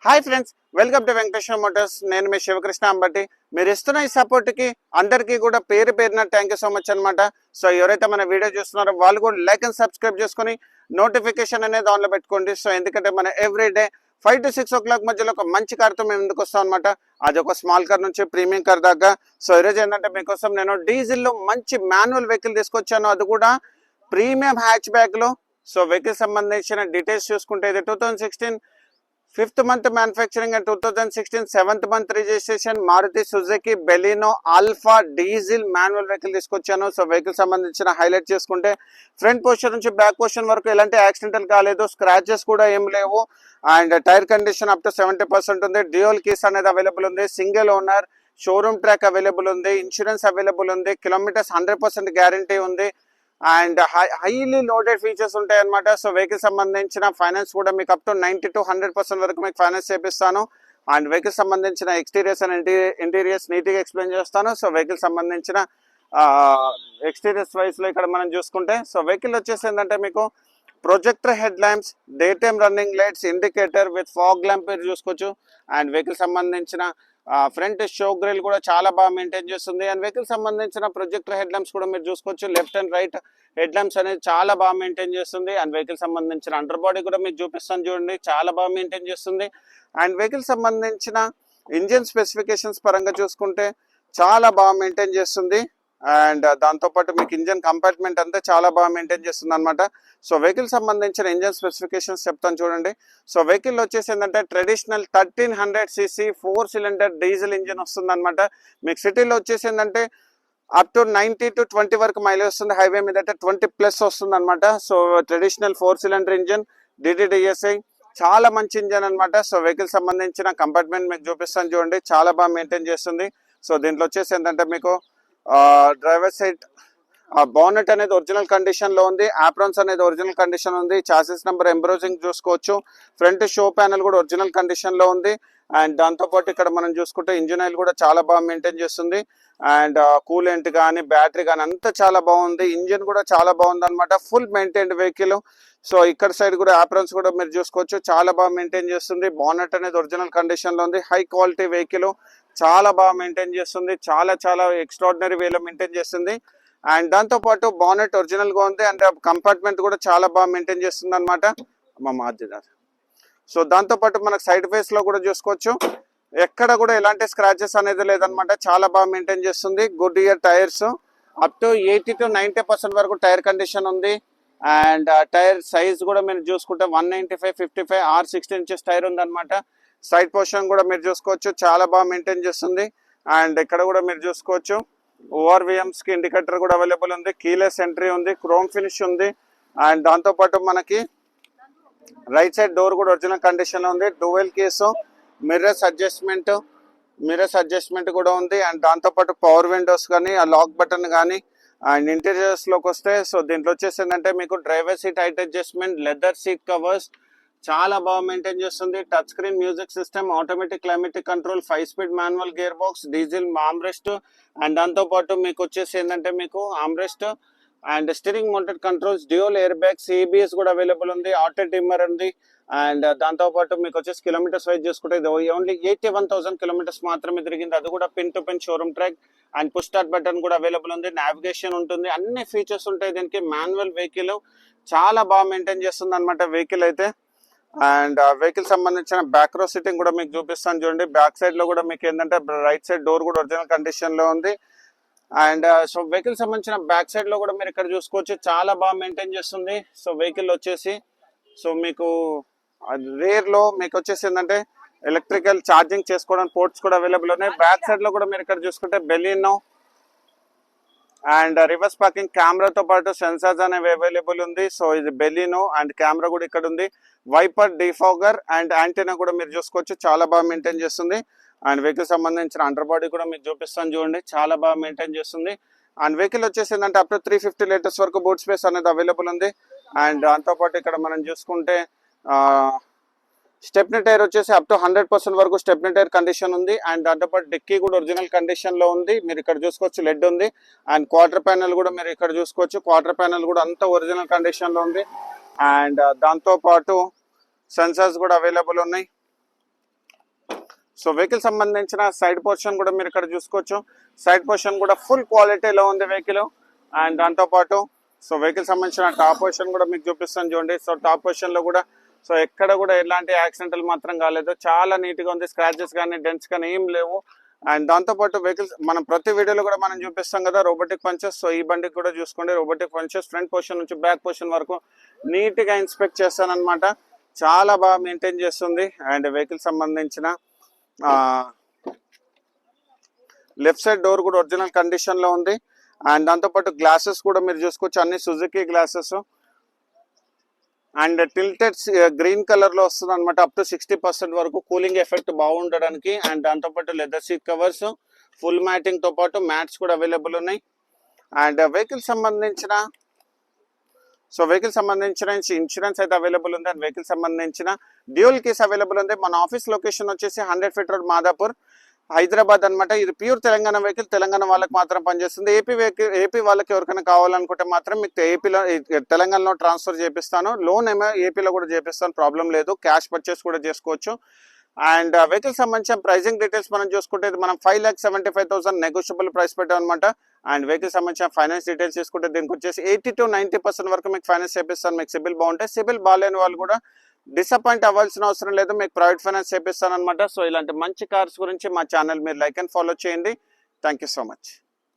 Hi friends, welcome to Venkateswara Motors. నేను మీ శివకృష్ణ అంబటి. మీరు ఇస్తున్న ఈ సపోర్ట్కి అందరికీ కూడా పేరు పేరున థ్యాంక్ యూ సో మచ్ అనమాట. సో ఎవరైతే మన వీడియో చూస్తున్నారో వాళ్ళు కూడా లైక్ అండ్ సబ్స్క్రైబ్ చేసుకొని నోటిఫికేషన్ అనేది ఆన్లో పెట్టుకోండి. సో ఎందుకంటే మన ఎవ్రీడే 5 to 6 o'clock మధ్యలో ఒక మంచి కార్తో మేము ఎందుకు వస్తాం అనమాట. అది ఒక స్మాల్ కార్ నుంచి ప్రీమియం కార్ దాకా. సో ఈరోజు ఏంటంటే మీకోసం నేను డీజిల్లో మంచి మాన్యువల్ వెహికల్ తీసుకొచ్చాను, అది కూడా ప్రీమియం హ్యాచ్ బ్యాక్లో. సో వెహికల్ సంబంధించిన డీటెయిల్స్ చూసుకుంటే ఇది 2016 5th month manufacturing and 2016 7th month registration Maruti Suzuki Baleno Alpha diesel manual vehicle తీసుకొచ్చాను. సో వెహికల్ సంబంధించిన హైలైట్ చేసుకుంటే ఫ్రంట్ పోర్షన్ నుంచి బ్యాక్ పోర్షన్ వరకు ఎలాంటి యాక్సిడెంటల్ కాలేదు, స్క్రాచెస్ కూడా ఏం లేవు. And tyre condition up to 70% ఉంది. డ్యూయల్ కీస్ అనేది అవైలబుల్ ఉంది. Single owner, showroom track available ఉంది, ఇన్సూరెన్స్ అవైలబుల్ ఉంది, కిలోమీటర్స్ 100% గ్యారంటీ ఉంది. అండ్ హైలీ లోడెడ్ ఫీచర్స్ ఉంటాయి అనమాట. సో వెహికల్ సంబంధించిన ఫైనాన్స్ కూడా మీకు అప్ టు 90 to 100% వరకు మీకు ఫైనాన్స్ చేపిస్తాను. అండ్ వెహికల్ సంబంధించిన ఎక్స్టీరియర్స్ అండ్ ఇంటీరియర్స్ నీట్గా ఎక్స్ప్లెయిన్ చేస్తాను. సో వెహికల్ సంబంధించిన ఎక్స్టీరియర్స్ వైస్లో ఇక్కడ మనం చూసుకుంటే, సో వెహికల్ వచ్చేసి ఏంటంటే మీకు projector head lamps, day time running lights, indicator with fog lamp మీరు చూసుకోవచ్చు. అండ్ వెహికల్ సంబంధించిన ఫ్రంట్ షో గ్రిల్ కూడా చాలా బాగా మెయింటైన్ చేస్తుంది. అండ్ వెహికల్ సంబంధించిన ప్రొజెక్టర్ హెడ్ ల్యాంప్స్ కూడా మీరు చూసుకోవచ్చు. Left and write head lamps అనేది చాలా బాగా మెయింటైన్ చేస్తుంది. అండ్ వెహికల్ సంబంధించిన అండర్ బాడీ కూడా మీకు చూపిస్తాను చూడండి, చాలా బాగా మెయింటైన్ చేస్తుంది. అండ్ వెహికల్ సంబంధించిన ఇంజిన్ స్పెసిఫికేషన్స్ పరంగా చూసుకుంటే చాలా బాగా మెయింటైన్ చేస్తుంది. అండ్ దాంతోపాటు మీకు ఇంజన్ కంపార్ట్మెంట్ అంతా చాలా బాగా మెయింటైన్ చేస్తుంది అనమాట. సో వెహికల్ సంబంధించిన ఇంజన్ స్పెసిఫికేషన్స్ చెప్తాను చూడండి. సో వెహికల్ వచ్చేసి ఏంటంటే traditional 1300cc 4 cylinder diesel engine వస్తుంది అనమాట. మీకు సిటీలో వచ్చేసి ఏంటంటే అప్ టు 90 to 20 వరకు మైలేజ్ వస్తుంది. హైవే మీద అయితే 20+ వస్తుంది అనమాట. So traditional 4 cylinder engine, DDDSI, చాలా మంచి ఇంజన్ అనమాట. సో వెహికల్ సంబంధించిన కంపార్ట్మెంట్ మీకు చూపిస్తాను చూడండి, చాలా బాగా మెయింటైన్ చేస్తుంది. సో దీంట్లో వచ్చేసి ఏంటంటే మీకు డ్రైవర్ సైడ్ బానెట్ అనేది ఒరిజినల్ కండిషన్ లో ఉంది. ఆప్రాన్స్ అనేది ఒరిజినల్ కండిషన్ ఉంది. చాసిస్ నెంబర్ ఎంబ్రోజింగ్ చూసుకోవచ్చు. ఫ్రంట్ షో ప్యానెల్ కూడా ఒరిజినల్ కండిషన్ లో ఉంది. అండ్ దాంతోపాటు ఇక్కడ మనం చూసుకుంటే ఇంజిన్ ఆయిల్ కూడా చాలా బాగా మెయింటైన్ చేస్తుంది. అండ్ కూలెంట్ కానీ బ్యాటరీ కానీ అంతా చాలా బాగుంది. ఇంజిన్ కూడా చాలా బాగుంది అనమాట. Full maintained vehicle. సో ఇక్కడ సైడ్ కూడా ఆప్రాన్స్ కూడా మీరు చూసుకోవచ్చు, చాలా బాగా మెయింటైన్ చేస్తుంది. బానెట్ అనేది ఒరిజినల్ కండిషన్ లో ఉంది. హై క్వాలిటీ వెహికల్, చాలా బాగా మెయింటైన్ చేస్తుంది. చాలా ఎక్స్ట్రాడినరీ వేలో మెయింటైన్ చేస్తుంది. అండ్ దాంతోపాటు బానెట్ ఒరిజినల్ గా ఉంది. అండ్ కంపార్ట్మెంట్ కూడా చాలా బాగా మెయింటైన్ చేస్తుంది అనమాట. సో దాంతోపాటు మనకు సైడ్ ఫేస్ లో కూడా చూసుకోవచ్చు, ఎక్కడ కూడా ఎలాంటి స్క్రాచెస్ అనేది లేదనమాట. చాలా బాగా మెయింటైన్ చేస్తుంది. Good year tyres, up to 80 to 90% వరకు టైర్ కండిషన్ ఉంది. అండ్ టైర్ సైజ్ కూడా మీరు చూసుకుంటే 195/55 R16 ఇంచెస్ టైర్ ఉంది అనమాట. సైడ్ పొజిషన్ కూడా మీరు చూసుకోవచ్చు, చాలా బాగా మెయింటైన్ చేస్తుంది. అండ్ ఇక్కడ కూడా మీరు చూసుకోవచ్చు, ORVMs కి ఇండికేటర్ కూడా అవైలబుల్ ఉంది. కీలెస్ ఎంట్రీ ఉంది, క్రోమ్ ఫినిష్ ఉంది. అండ్ దాంతోపాటు మనకి రైట్ సైడ్ డోర్ కూడా ఒరిజినల్ కండిషన్ లో ఉంది. డ్యూయల్ కేసు, మిర్రర్స్ అడ్జస్ట్మెంట్ కూడా ఉంది. అండ్ దాంతోపాటు పవర్ విండోస్ కానీ, ఆ లాక్ బటన్ కానీ. అండ్ ఇంటీరియర్స్ లోకి వస్తే, సో దీంట్లో వచ్చేసి ఏంటంటే మీకు driver seat height adjustment, leather seat covers, చాలా బాగా మెయింటైన్ చేస్తుంది. Touch screen music system, automatic climatic control, 5-speed manual gear box, diesel armrest. And దాంతోపాటు మీకు వచ్చేసి ఏంటంటే మీకు armrest and steering mounted controls, dual air bags, ABS కూడా available ఉంది. ఆటో డిమ్మర్ ఉంది. అండ్ దాంతోపాటు మీకు వచ్చేసి కిలోమీటర్స్ వైజ్ చూసుకుంటే ఇది ఓన్లీ 81,000 kilometers మాత్రమే తిరిగింది. అది కూడా pin to pin showroom track. And push start button కూడా అవైలబుల్ ఉంది. నావిగేషన్ ఉంటుంది, అన్ని ఫీచర్స్ ఉంటాయి దీనికి. మాన్యువల్ వెహికల్, చాలా బాగా మెయింటైన్ చేస్తుంది అనమాట వెహికల్ అయితే. అండ్ వెహికల్ సంబంధించిన బ్యాక్ రో సిట్టింగ్ కూడా మీకు చూపిస్తాను చూడండి. బ్యాక్ సైడ్ లో కూడా మీకు ఏంటంటే రైట్ సైడ్ డోర్ కూడా ఒరిజినల్ కండిషన్ లో ఉంది. అండ్ సో వెహికల్ సంబంధించిన బ్యాక్ సైడ్ లో కూడా మీరు ఇక్కడ చూసుకోవచ్చు, చాలా బాగా మెయింటైన్ చేస్తుంది. సో వెహికల్ వచ్చేసి సో మీకు రేర్ లో మీకు వచ్చేసి ఏంటంటే ఎలక్ట్రికల్ ఛార్జింగ్ చేసుకోవడానికి పోర్ట్స్ కూడా అవైలబుల్ ఉన్నాయి. బ్యాక్ సైడ్ లో కూడా మీరు ఇక్కడ చూసుకుంటే బెలినో అండ్ రివర్స్ పార్కింగ్ కెమెరాతో పాటు సెన్సార్స్ అనేవి అవైలబుల్ ఉంది. సో ఇది బెలినో అండ్ కెమెరా కూడా ఇక్కడ ఉంది. వైపర్, డిఫాగర్ అండ్ యాంటీనా కూడా మీరు చూసుకోవచ్చు, చాలా బాగా మెయింటైన్ చేస్తుంది. అండ్ వెహికల్ సంబంధించిన అండర్ బాడీ కూడా మీకు చూపిస్తాను చూడండి, చాలా బాగా మెయింటైన్ చేస్తుంది. అండ్ వెహికల్ వచ్చేసి ఏంటంటే అప్ టు 350 liters వరకు బూట్ స్పేస్ అనేది అవైలబుల్ ఉంది. అండ్ దాంతోపాటు ఇక్కడ మనం చూసుకుంటే స్టెప్నీ టైర్ వచ్చేసి అప్ టు 100% వరకు స్టెప్నీ టైర్ కండిషన్ ఉంది. అండ్ దాంతోపాటు డిక్కీ కూడా ఒరిజినల్ కండిషన్ లో ఉంది. మీరు ఇక్కడ చూసుకోవచ్చు లెడ్ ఉంది. అండ్ క్వార్టర్ ప్యానెల్ కూడా మీరు ఇక్కడ చూసుకోవచ్చు, క్వార్టర్ ప్యానెల్ కూడా అంతా ఒరిజినల్ కండిషన్ లో ఉంది. అండ్ దాంతోపాటు సెన్సార్స్ కూడా అవైలబుల్ ఉన్నాయి. సో వెహికల్ సంబంధించిన సైడ్ పోర్షన్ కూడా మీరు ఇక్కడ చూసుకోవచ్చు. సైడ్ పోర్షన్ కూడా ఫుల్ క్వాలిటీలో ఉంది వెహికల్. అండ్ దాంతోపాటు సో వెహికల్ సంబంధించిన టాప్ పొజిషన్ కూడా మీకు చూపిస్తాను చూడండి. సో టాప్ పొజిషన్ లో కూడా సో ఎక్కడ కూడా ఎలాంటి యాక్సిడెంటల్ మాత్రం కాలేదు, చాలా నీట్ గా ఉంది. స్క్రాచెస్ కానీ డెంట్స్ కానీ ఏం లేవు. అండ్ దాంతోపాటు వెహికల్స్ మనం ప్రతి వీడియోలో కూడా మనం చూపిస్తాం కదా రోబోటిక్ పంచెస్. సో ఈ బండికి కూడా చూసుకోండి రోబోటిక్ పంచెస్, ఫ్రంట్ పొజిషన్ నుంచి బ్యాక్ పొజిషన్ వరకు నీట్ గా ఇన్స్పెక్ట్ చేస్తానన్నమాట. చాలా బాగా మెయింటైన్ చేస్తుంది. అండ్ వెహికల్ సంబంధించిన లెఫ్ట్ సైడ్ డోర్ కూడా ఒరిజినల్ కండిషన్ లో ఉంది. అండ్ దాంతోపాటు గ్లాసెస్ కూడా మీరు చూసుకోవచ్చు, అన్ని Suzuki glasses. And tilted green colour లో వస్తుంది అనమాట. అప్ టు 60% వరకు కూలింగ్ ఎఫెక్ట్ బాగుండడానికి. అండ్ దాంతోపాటు leather seat covers, full matting తో పాటు మ్యాట్స్ కూడా అవైలబుల్ ఉన్నాయి. అండ్ వెహికల్ సంబంధించిన ఇన్సూరెన్స్ అయితే అవైలబుల్ ఉంది. అండ్ వెహికల్ సంబంధించిన డ్యూయల్ కీస్ అవైలబుల్ ఉంది. మన ఆఫీస్ లొకేషన్ వచ్చేసి 100 ఫీట్ రోడ్, మాదాపూర్, హైదరాబాద్ అనమాట. ఇది ప్యూర్ తెలంగాణ వెహికల్, తెలంగాణ వాళ్ళకి మాత్రం పనిచేస్తుంది. ఏపీ వాళ్ళకి ఎవరికైనా కావాలనుకుంటే మాత్రం మీకు ఏపీలో తెలంగాణలో ట్రాన్స్ఫర్ చేపిస్తాను. లోన్ ఏమో ఏపీలో కూడా చేపిస్తాను, ప్రాబ్లం లేదు. క్యాష్ పర్చేస్ కూడా చేసుకోవచ్చు. అండ్ వెహికల్ సంబంధించిన ప్రైజింగ్ డీటెయిల్స్ మనం చూసుకుంటే మనం 5,75,000 నెగోషియబుల్ ప్రైస్ పెట్టాం అనమాట. అండ్ వెహికల్ సంబంధించిన ఫైనాన్స్ డీటెయిల్స్ చూసుకుంటే దీనికి వచ్చేసి 80 to 90% వరకు మీకు ఫైనాన్స్ చేపిస్తాను. మీకు సిబిల్ బాగుంటే, సిబిల్ బాగాలేని వాళ్ళు కూడా డిసప్పాయింట్ అవ్వాల్సిన అవసరం లేదు, మీకు ప్రైవేట్ ఫైనాన్స్ చేపిస్తాను అనమాట. సో ఇలాంటి మంచి కార్స్ గురించి మా ఛానల్ మీరు లైక్ అండ్ ఫాలో చేయండి. Thank you so much.